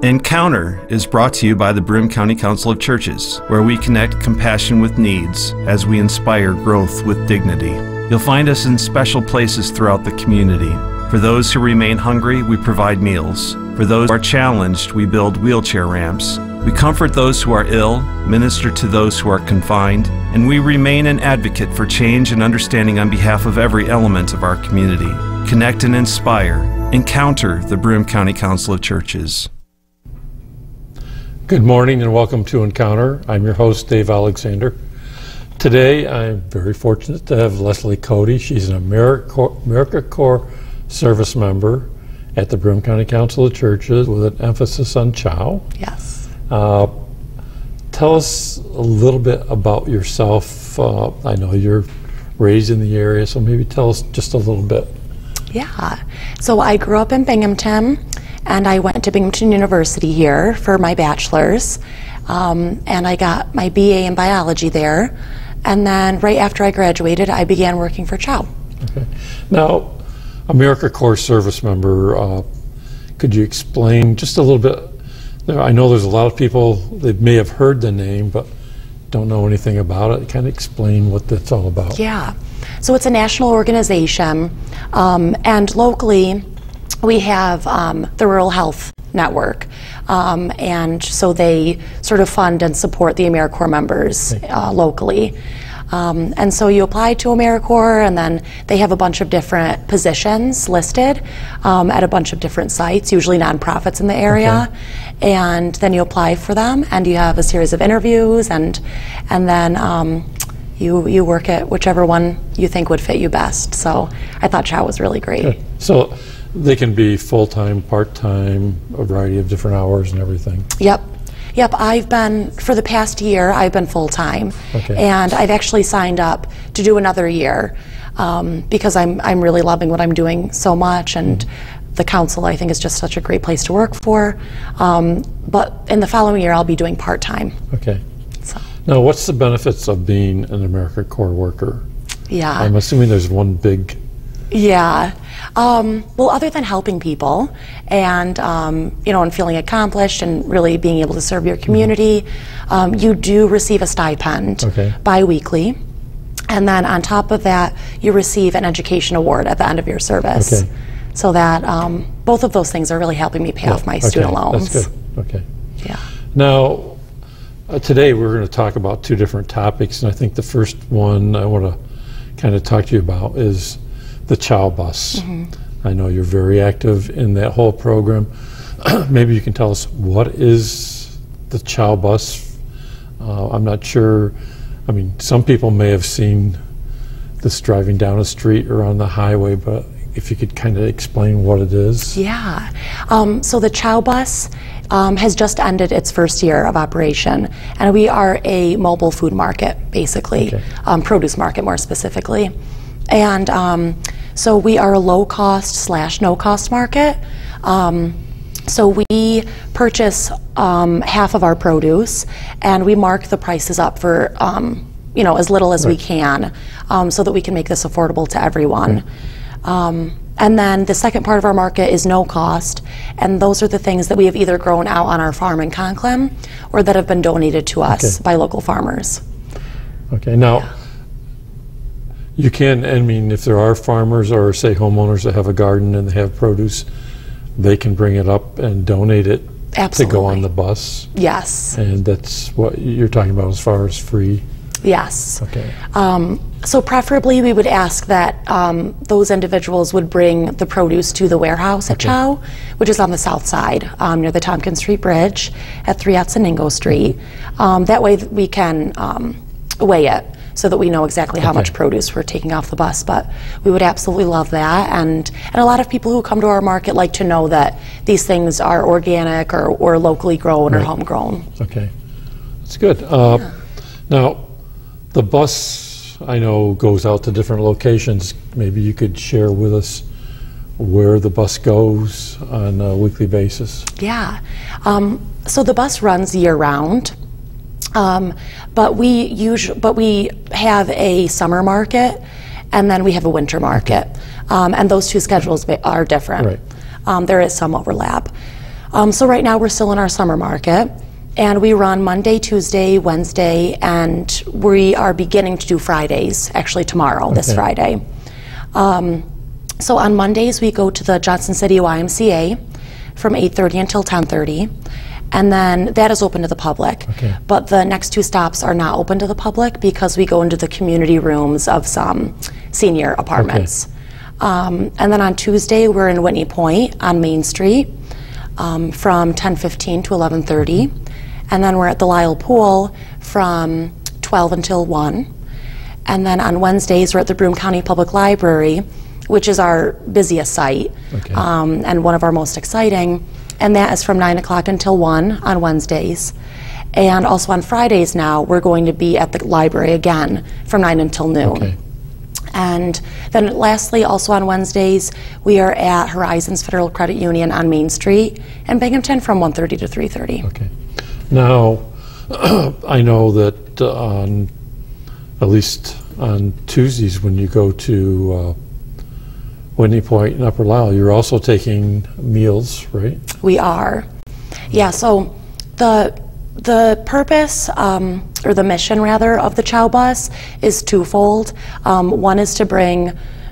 Encounter is brought to you by the Broome County Council of Churches, where we connect compassion with needs as we inspire growth with dignity. You'll find us in special places throughout the community. For those who remain hungry, we provide meals. For those who are challenged, we build wheelchair ramps. We comfort those who are ill, minister to those who are confined, and we remain an advocate for change and understanding on behalf of every element of our community. Connect and inspire. Encounter the Broome County Council of Churches. Good morning and welcome to Encounter. I'm your host, Dave Alexander. Today, I'm very fortunate to have Leslie Cody. She's an AmeriCorps service member at the Broome County Council of Churches with an emphasis on CHOW. Yes. Tell us a little bit about yourself. I know you're raised in the area, so maybe tell us just a little bit. Yeah. So I grew up in Binghamton, and I went to Binghamton University here for my bachelor's, and I got my BA in biology there. And then right after I graduated, I began working for CHOW. Okay. Now, AmeriCorps service member, could you explain just a little bit? I know there's a lot of people that may have heard the name, but don't know anything about it. Kind of explain what that's all about. Yeah. So it's a national organization, and locally, we have the Rural Health Network, and so they sort of fund and support the AmeriCorps members locally. And so you apply to AmeriCorps, and then they have a bunch of different positions listed at a bunch of different sites, usually nonprofits in the area. Okay. And then you apply for them, and you have a series of interviews, and then you work at whichever one you think would fit you best. So I thought CHOW was really great. Okay. So they can be full-time, part-time, a variety of different hours and everything. Yep. Yep, I've been, for the past year, I've been full-time. Okay. And I've actually signed up to do another year because I'm really loving what I'm doing so much, and the council, I think, is just such a great place to work for. But in the following year, I'll be doing part-time. Okay. So. Now, what's the benefits of being an AmeriCorps worker? Yeah. I'm assuming there's one big... Yeah. Well, other than helping people and, you know, and feeling accomplished and really being able to serve your community, you do receive a stipend bi-weekly. And then on top of that, you receive an education award at the end of your service. Okay. So that both of those things are really helping me pay off my student loans. That's good. Okay. Yeah. Now, today we're going to talk about two different topics, and I think the first one I want to kind of talk to you about is the CHOW bus. I know you're very active in that whole program. Maybe you can tell us, what is the CHOW bus? I'm not sure. I mean, some people may have seen this driving down a street or on the highway, but if you could kind of explain what it is. Yeah. So the CHOW bus has just ended its first year of operation, and we are a mobile food market, basically, produce market more specifically. And so we are a low-cost / no-cost market. So we purchase half of our produce, and we mark the prices up for you know, as little as we can, so that we can make this affordable to everyone. And then the second part of our market is no cost, and those are the things that we have either grown out on our farm in Conklin or that have been donated to us by local farmers. Okay. Now, you can, I mean, if there are farmers or, say, homeowners that have a garden and they have produce, they can bring it up and donate it to go on the bus? Yes. And that's what you're talking about as far as free? Yes. Okay. So preferably we would ask that those individuals would bring the produce to the warehouse at CHOW, which is on the south side, near the Tompkins Street Bridge at 3 Otsoningo Street. That way we can weigh it, so that we know exactly how much produce we're taking off the bus. But we would absolutely love that. And a lot of people who come to our market like to know that these things are organic or locally grown or homegrown. Okay, that's good. Now, the bus, I know, goes out to different locations. Maybe you could share with us where the bus goes on a weekly basis. Yeah, so the bus runs year-round. But we have a summer market, and then we have a winter market, and those two schedules are different. There is some overlap. So right now we're still in our summer market, and we run Monday, Tuesday, Wednesday, and we are beginning to do Fridays, actually tomorrow, this Friday. So on Mondays we go to the Johnson City YMCA from 8:30 until 10:30. And then that is open to the public. But the next 2 stops are not open to the public because we go into the community rooms of some senior apartments. And then on Tuesday, we're in Whitney Point on Main Street from 10:15 to 11:30. And then we're at the Lyle Pool from 12 until 1. And then on Wednesdays, we're at the Broome County Public Library, which is our busiest site and one of our most exciting. And that is from 9 o'clock until 1 on Wednesdays. And also on Fridays now, we're going to be at the library again from 9 until noon. And then lastly, also on Wednesdays, we are at Horizons Federal Credit Union on Main Street in Binghamton from 1:30 to 3:30. Now, I know that at least on Tuesdays when you go to Whitney Point and Upper Lyle, you're also taking meals, right? We are. Yeah, so the purpose, or the mission rather, of the CHOW bus is twofold. One is to bring,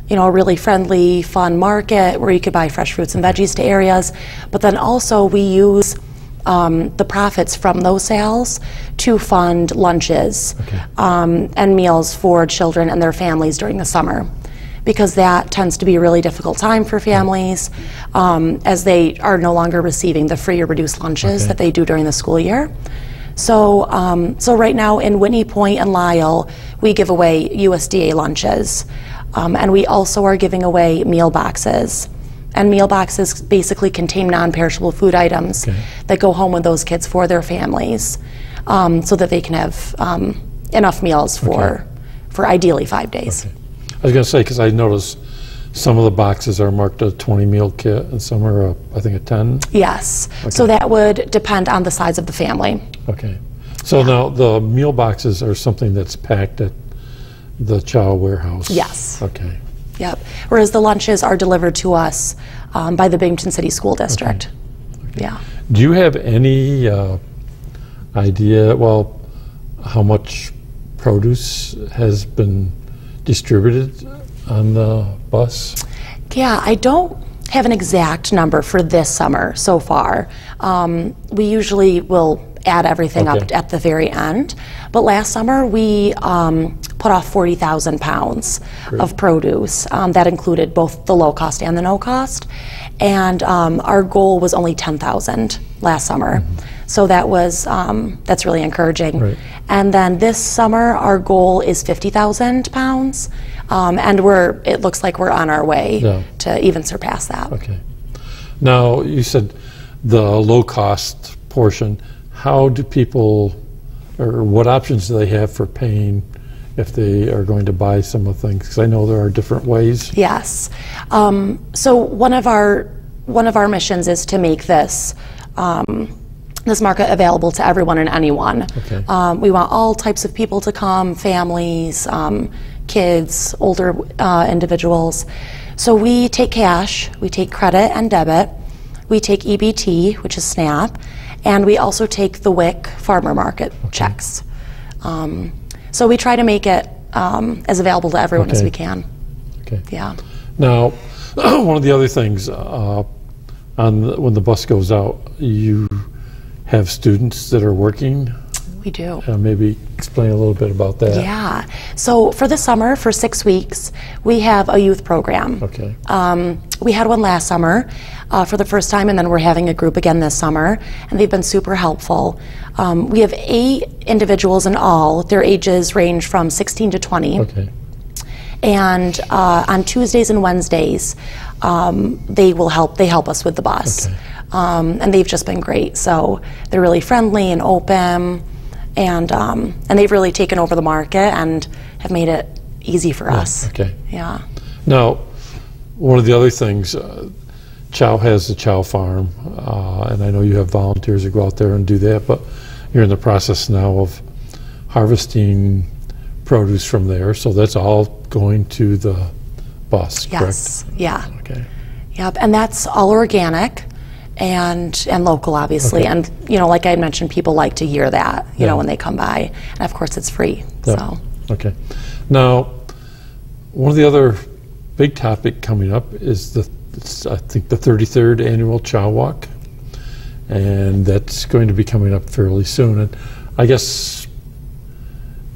a really friendly, fun market where you could buy fresh fruits and veggies to areas, but then also we use the profits from those sales to fund lunches and meals for children and their families during the summer, because that tends to be a really difficult time for families as they are no longer receiving the free or reduced lunches that they do during the school year. So, so right now in Whitney Point and Lyle, we give away USDA lunches, and we also are giving away meal boxes. And meal boxes basically contain non-perishable food items that go home with those kids for their families, so that they can have enough meals for ideally 5 days. I was going to say, because I noticed some of the boxes are marked a 20 meal kit and some are, I think, a 10? Yes. So that would depend on the size of the family. So now the meal boxes are something that's packed at the CHOW warehouse? Yes. Yep. Whereas the lunches are delivered to us by the Binghamton City School District. Yeah. Do you have any idea, well, how much produce has been distributed on the bus? Yeah, I don't have an exact number for this summer so far. We usually will add everything up at the very end. But last summer we put off 40,000 pounds of produce. That included both the low cost and the no cost. And our goal was only 10,000 last summer. So that was, that's really encouraging. And then this summer our goal is 50,000 pounds. And it looks like we're on our way to even surpass that. Now you said the low cost portion. How do people, or what options do they have for paying if they are going to buy some of the things? Because I know there are different ways. Yes. So one of our missions is to make this this market available to everyone and anyone. We want all types of people to come, families, kids, older individuals. So we take cash, we take credit and debit, we take EBT, which is SNAP, and we also take the WIC farmer market checks. So we try to make it as available to everyone as we can. Yeah. Now, one of the other things, when the bus goes out, you have students that are working? We do. Maybe explain a little bit about that. Yeah. So for the summer, for 6 weeks, we have a youth program. We had one last summer for the first time, and then we're having a group again this summer, and they've been super helpful. We have 8 individuals in all. Their ages range from 16 to 20. And on Tuesdays and Wednesdays, they help us with the bus. And they've just been great. So they're really friendly and open. And they've really taken over the market and have made it easy for us. Yeah. Now, one of the other things, CHOW has the CHOW farm, and I know you have volunteers that go out there and do that, but you're in the process now of harvesting produce from there, so that's all going to the bus, correct? Yeah. Yep, and that's all organic. and local, obviously. Okay. And, you know, like I mentioned, people like to hear that, you Yeah. know, when they come by. And of course, it's free, Yeah. so. Okay. Now, one of the other big topic coming up is I think the 33rd annual CHOW Walk, and that's going to be coming up fairly soon. And I guess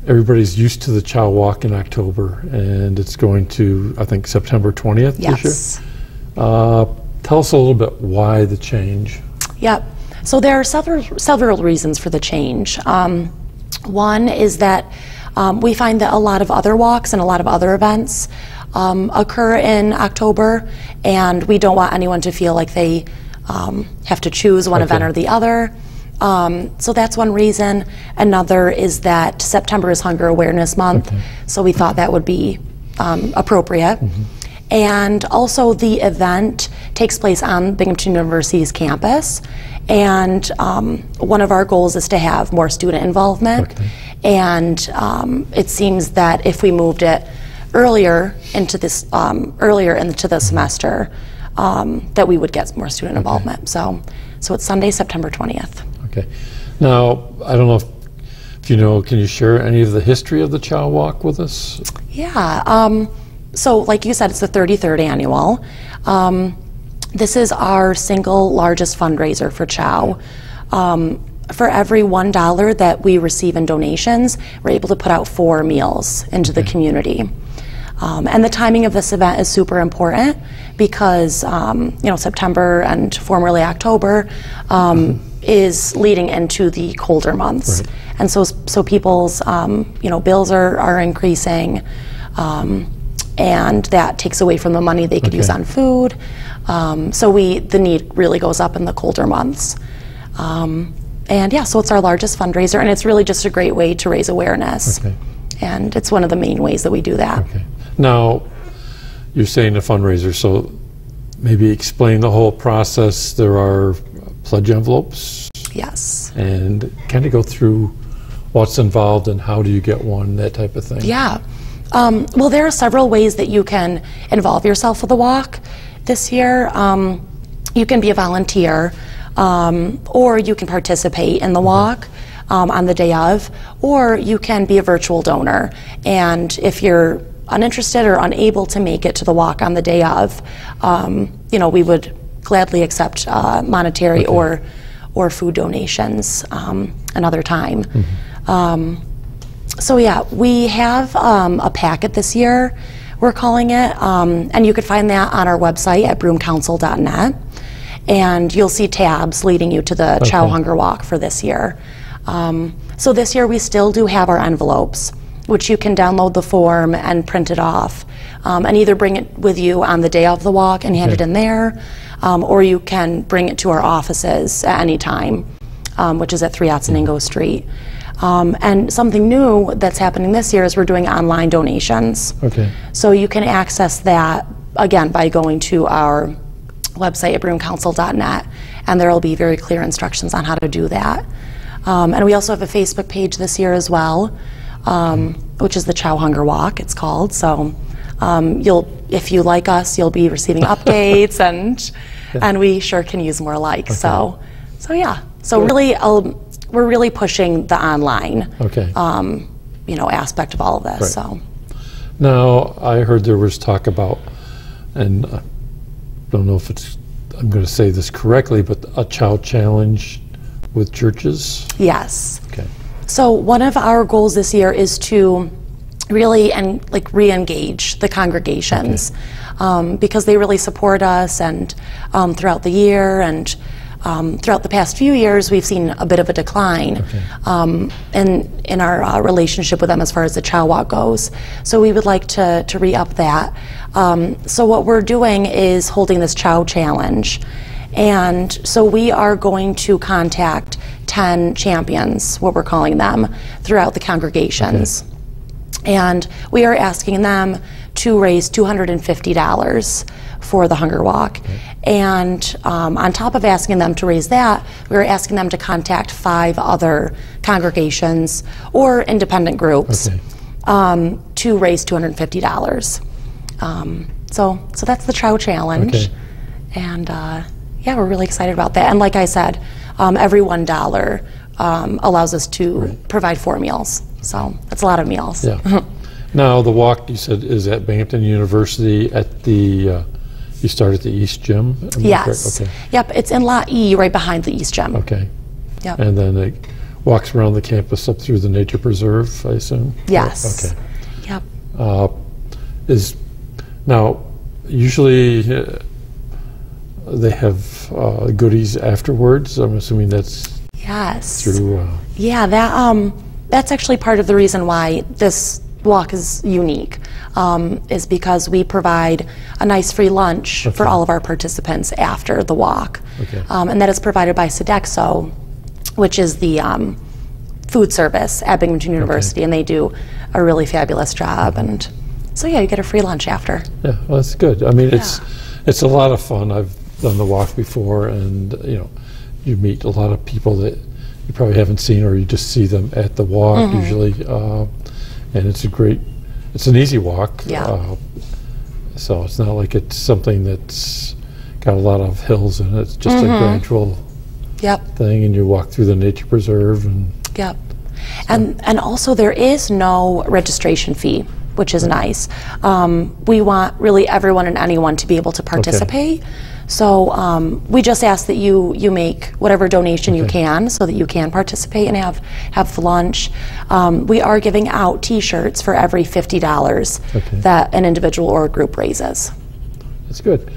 everybody's used to the CHOW Walk in October, and it's going to, I think, September 20th this Yes. year. Tell us a little bit why the change. Yep. So there are several reasons for the change. One is that we find that a lot of other walks and a lot of other events occur in October, and we don't want anyone to feel like they have to choose one event or the other. So that's one reason. Another is that September is Hunger Awareness Month, so we thought that would be appropriate. And also the event takes place on Binghamton University's campus, and one of our goals is to have more student involvement. And it seems that if we moved it earlier into this semester, that we would get more student involvement. So it's Sunday, September 20th. Okay. Now, I don't know if you know, can you share any of the history of the CHOW Walk with us? Yeah. So like you said, it's the 33rd annual. This is our single largest fundraiser for CHOW. For every $1 that we receive in donations, we're able to put out 4 meals into the community. And the timing of this event is super important because you know, September and formerly October is leading into the colder months, and so people's you know, bills are increasing, and that takes away from the money they could use on food. So the need really goes up in the colder months. And yeah, so it's our largest fundraiser, and it's really just a great way to raise awareness. And it's one of the main ways that we do that. Now, you're saying a fundraiser, so maybe explain the whole process. There are pledge envelopes. Yes. And kind of go through what's involved and how do you get one, that type of thing. Yeah. Well, there are several ways that you can involve yourself with the walk this year. You can be a volunteer, or you can participate in the walk on the day of, or you can be a virtual donor. And if you're uninterested or unable to make it to the walk on the day of, you know, we would gladly accept monetary or food donations another time. So yeah, we have a packet this year, we're calling it, and you could find that on our website at broomecouncil.net, and you'll see tabs leading you to the CHOW Hunger Walk for this year. So this year we still do have our envelopes, which you can download the form and print it off, and either bring it with you on the day of the walk and hand it in there, or you can bring it to our offices at any time, which is at 3 Otsiningo Street. And something new that's happening this year is we're doing online donations. So you can access that, again, by going to our website at broomecouncil.net, and there will be very clear instructions on how to do that. And we also have a Facebook page this year as well, which is the CHOW Hunger Walk, it's called. So if you like us, you'll be receiving updates, and we sure can use more likes. So yeah, so really, we're really pushing the online, you know, aspect of all of this. So now I heard there was talk about, and I don't know if I'm going to say this correctly, but a CHOW challenge with churches. Yes. So one of our goals this year is to really re-engage the congregations, because they really support us, and throughout the year, and throughout the past few years we've seen a bit of a decline in our relationship with them as far as the CHOW Walk goes. So we would like to re-up that. So what we're doing is holding this CHOW challenge, and so we are going to contact 10 champions, what we're calling them, throughout the congregations. And we are asking them to raise $250 for the Hunger Walk. And on top of asking them to raise that, we're asking them to contact 5 other congregations or independent groups to raise $250. So that's the CHOW challenge. And yeah, we're really excited about that. And like I said, every $1 allows us to provide 4 meals. So that's a lot of meals. Yeah. Now, the walk, you said, is at Binghamton University at the, you start at the East Gym? Yes. Okay. Yep, it's in Lot E, right behind the East Gym. Okay. Yep. And then it walks around the campus up through the nature preserve, I assume? Yes. Okay. Yep. Now, usually they have goodies afterwards. I'm assuming that's Yes. through. Yeah, that's actually part of the reason why this walk is unique, is because we provide a nice free lunch for all of our participants after the walk. Okay. And that is provided by Sodexo, which is the food service at Binghamton University, and they do a really fabulous job. And so, yeah, you get a free lunch after. Yeah, well, that's good. I mean, it's a lot of fun. I've done the walk before, and you meet a lot of people that you probably haven't seen, or you just see them at the walk usually. And it's an easy walk. Yeah. So it's not like it's something that's got a lot of hills in it. It's just a gradual thing, and you walk through the nature preserve. And Yep. And also there is no registration fee, which is nice. We want really everyone and anyone to be able to participate. So we just ask that you make whatever donation you can so that you can participate and have lunch. We are giving out T-shirts for every $50 that an individual or a group raises. That's good.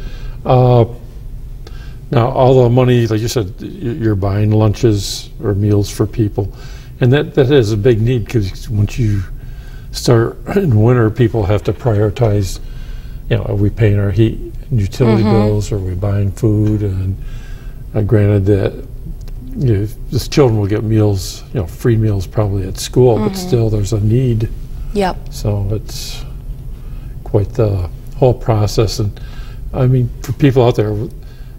Now, all the money, like you said, you're buying lunches or meals for people, and that is a big need, because once you start in winter, people have to prioritize. Are we paying our heat and utility bills? Or are we buying food? And granted that the children will get meals, free meals probably at school, but still there's a need. Yep. So it's quite the whole process. And I mean, for people out there,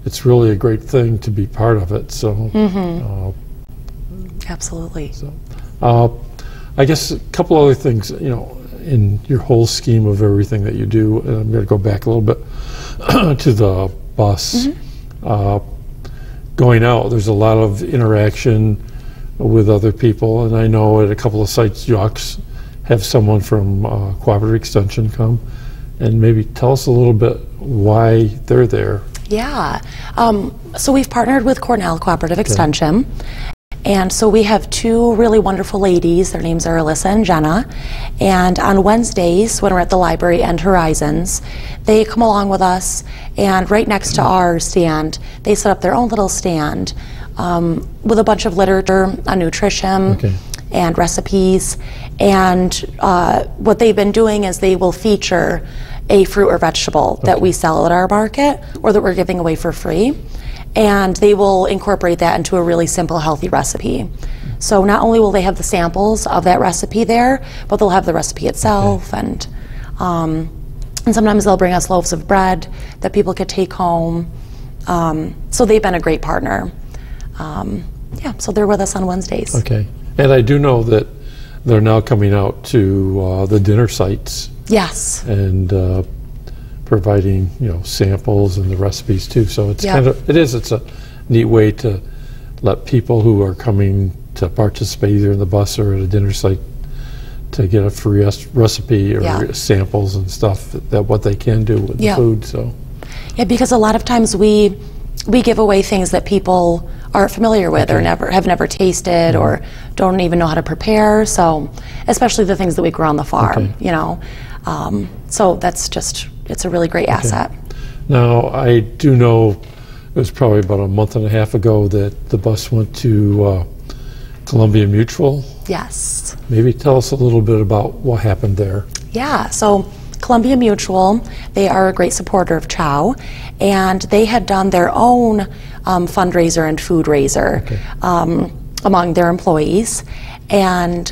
it's really a great thing to be part of it. So, absolutely. So, I guess a couple other things, in your whole scheme of everything that you do, and I'm going to go back a little bit to the bus. Going out, there's a lot of interaction with other people, and I know at a couple of sites, Jocks have someone from Cooperative Extension come, and maybe tell us a little bit why they're there. Yeah. So we've partnered with Cornell Cooperative Extension. And so we have 2 really wonderful ladies. Their names are Alyssa and Jenna. And on Wednesdays, when we're at the library and Horizons, they come along with us, and right next to our stand, they set up their own little stand with a bunch of literature on nutrition and recipes. And what they've been doing is they will feature a fruit or vegetable that we sell at our market or that we're giving away for free. And they will incorporate that into a really simple, healthy recipe. So not only will they have the samples of that recipe there, but they'll have the recipe itself, and sometimes they'll bring us loaves of bread that people could take home. So they've been a great partner. So they're with us on Wednesdays. Okay, and I do know that they're now coming out to the dinner sites. Yes. And providing samples and the recipes too. So it's it's a neat way to let people who are coming to participate either in the bus or at a dinner site to get a free recipe or samples and stuff that what they can do with the food. So because a lot of times we give away things that people aren't familiar with or have never tasted or don't even know how to prepare. So especially the things that we grow on the farm, so that's just, it's a really great asset. Now, I do know it was probably about a month and a half ago that the bus went to Columbia Mutual. Yes. Maybe tell us a little bit about what happened there. Yeah, so Columbia Mutual, they are a great supporter of CHOW, and they had done their own fundraiser and food raiser among their employees. And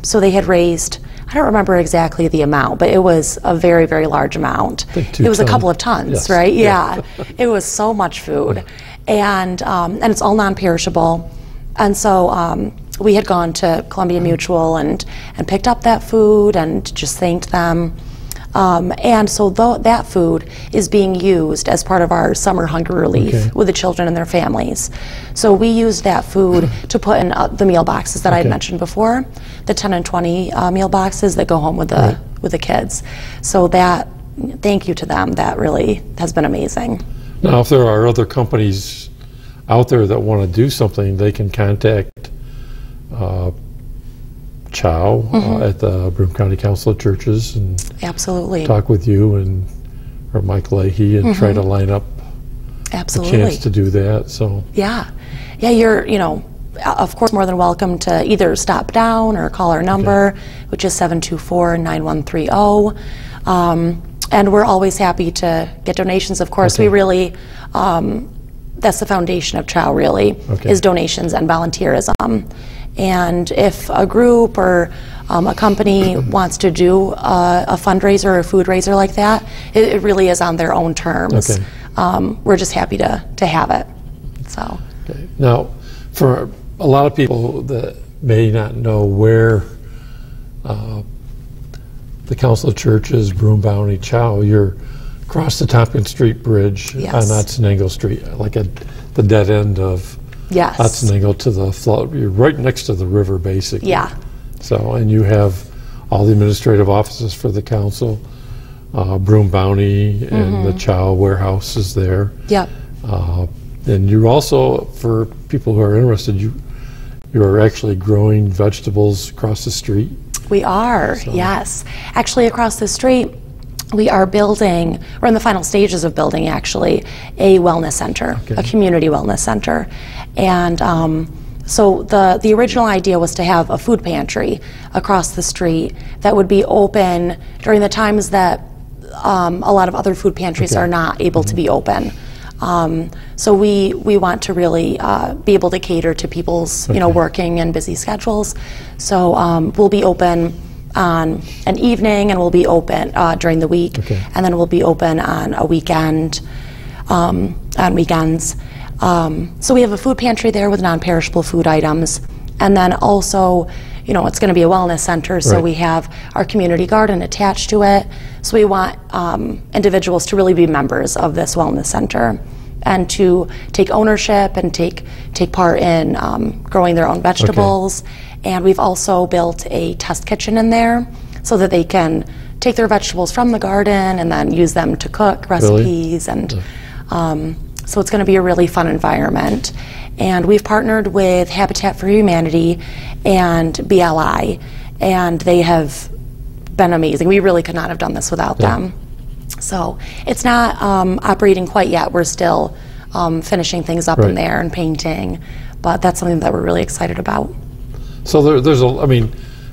so they had raised, I don't remember exactly the amount, but it was a very, very large amount. It was a couple of tons, right? Yeah. It was so much food. And it's all non-perishable. And so we had gone to Columbia Mutual and picked up that food and just thanked them. And so that food is being used as part of our summer hunger relief with the children and their families. So we use that food to put in the meal boxes that I had mentioned before, the 10 and 20 meal boxes that go home with the kids. So that, thank you to them, that really has been amazing. Now, if there are other companies out there that want to do something, they can contact CHOW at the Broome County Council of Churches and talk with you or Mike Leahy and try to line up a chance to do that. So yeah, you're of course more than welcome to either stop down or call our number, which is 724-9130. And we're always happy to get donations. Of course, we really that's the foundation of CHOW really is donations and volunteerism. And if a group or a company wants to do a fundraiser or a food raiser like that, it really is on their own terms. We're just happy to have it. So now, for a lot of people that may not know where the Council of Churches, Broome Bounty, CHOW, you're across the Tompkins Street Bridge on Otsonango Street, like at the dead end of Otsonango to the flood. You're right next to the river, basically. Yeah. So, and you have all the administrative offices for the council, Broome Bounty, and the CHOW warehouse is there. Yep. And you're also, for people who are interested, you are actually growing vegetables across the street. We are, yes. Actually, across the street, we are building, we're in the final stages of building actually, a wellness center, a community wellness center. And so the original idea was to have a food pantry across the street that would be open during the times that a lot of other food pantries are not able to be open. So we want to really be able to cater to people's working and busy schedules. So we'll be open on an evening, and we'll be open during the week, and then we'll be open on a weekend, on weekends. So we have a food pantry there with non-perishable food items, and then also, it's going to be a wellness center, so we have our community garden attached to it. So we want individuals to really be members of this wellness center and to take ownership and take part in growing their own vegetables. And we've also built a test kitchen in there so that they can take their vegetables from the garden and then use them to cook recipes. And so it's going to be a really fun environment. And we've partnered with Habitat for Humanity and BLI, and they have been amazing. We really could not have done this without them. So it's not operating quite yet. We're still finishing things up in there and painting, but that's something that we're really excited about. So there's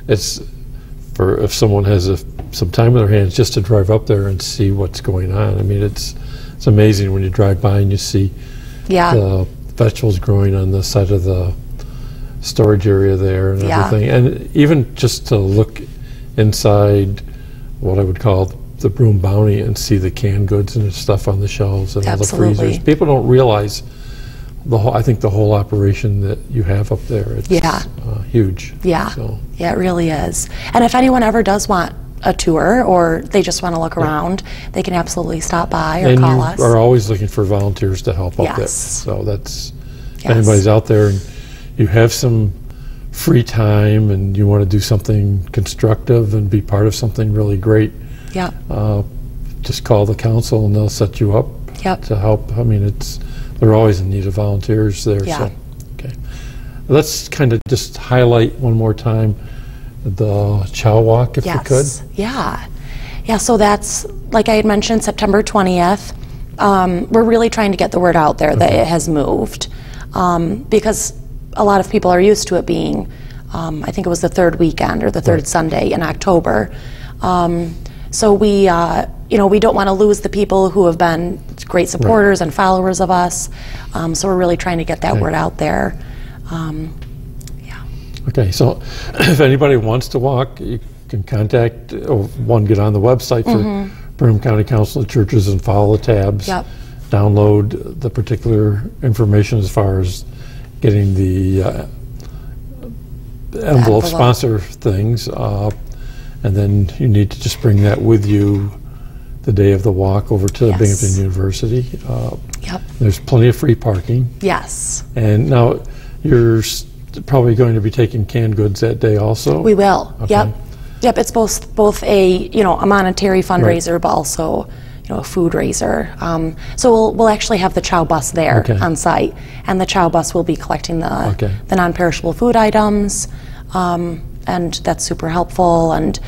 it's for if someone has some time in their hands just to drive up there and see what's going on. I mean, it's amazing when you drive by and you see the vegetables growing on the side of the storage area there and everything. And even just to look inside what I would call the Broome Bounty and see the canned goods and stuff on the shelves and all the freezers. People don't realize I think the whole operation that you have up there. It's huge. Yeah, it really is. And if anyone ever does want a tour or they just want to look around, they can absolutely stop by or call us. And you are always looking for volunteers to help up there. So that's, if anybody's out there and you have some free time and you want to do something constructive and be part of something really great, just call the council and they'll set you up to help. I mean, they're always in need of volunteers there. So, let's kind of just highlight one more time the CHOW Walk, if we could. So that's, like I had mentioned, September 20th. We're really trying to get the word out there that it has moved, because a lot of people are used to it being, I think it was the third weekend or the third Sunday in October. So we don't want to lose the people who have been great supporters and followers of us. So we're really trying to get that word out there. Okay, so if anybody wants to walk, you can contact, get on the website for Broome County Council of Churches and follow the tabs. Download the particular information as far as getting the envelope sponsor things. and then you need to just bring that with you the day of the walk over to Binghamton University. Yep. There's plenty of free parking. Yes. And now you're probably going to be taking canned goods that day also? We will. Okay. Yep. Yep. It's both a a monetary fundraiser, but also a food raiser. So we'll actually have the CHOW bus there on site, and the CHOW bus will be collecting the non-perishable food items. And that's super helpful, and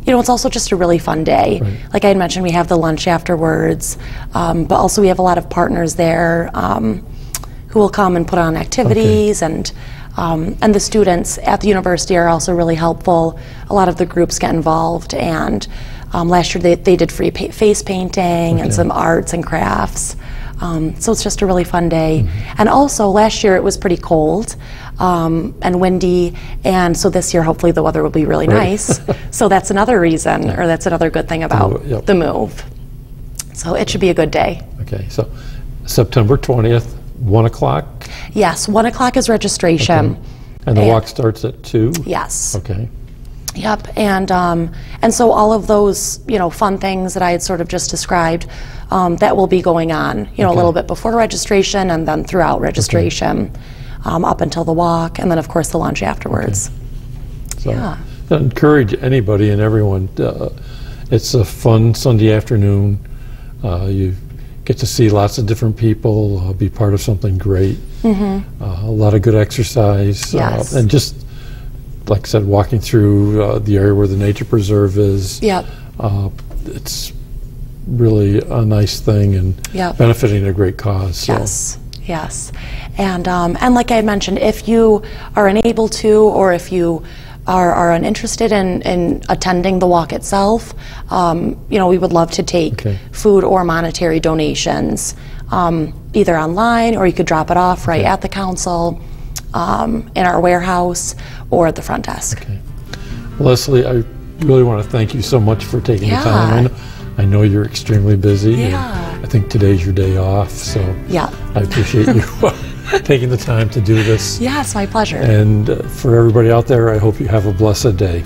it's also just a really fun day. Right. Like I had mentioned, we have the lunch afterwards, but also we have a lot of partners there who will come and put on activities, and the students at the university are also really helpful. A lot of the groups get involved, and last year they did free face painting and some arts and crafts. So it's just a really fun day. And also last year it was pretty cold and windy, and so this year hopefully the weather will be really nice. So that's another reason, or that's another good thing about the move. So it should be a good day. Okay, so September 20th, 1 o'clock? Yes, 1 o'clock is registration. Okay. And the walk starts at 2? Yes. Okay. Yep, and so all of those fun things that I had sort of just described, that will be going on a little bit before registration, and then throughout registration, up until the walk, and then of course the lunch afterwards. So I encourage anybody and everyone. It's a fun Sunday afternoon. You get to see lots of different people, be part of something great. A lot of good exercise, and just like I said, walking through the area where the nature preserve is. Yep. It's really a nice thing, and benefiting a great cause. So. Yes, yes, and like I had mentioned, if you are unable to, or if you are uninterested in attending the walk itself, we would love to take food or monetary donations, either online, or you could drop it off right at the council, in our warehouse, or at the front desk. Okay. Leslie, I really want to thank you so much for taking the time. I know you're extremely busy. I think today's your day off, so I appreciate you taking the time to do this. Yes, my pleasure. And for everybody out there, I hope you have a blessed day.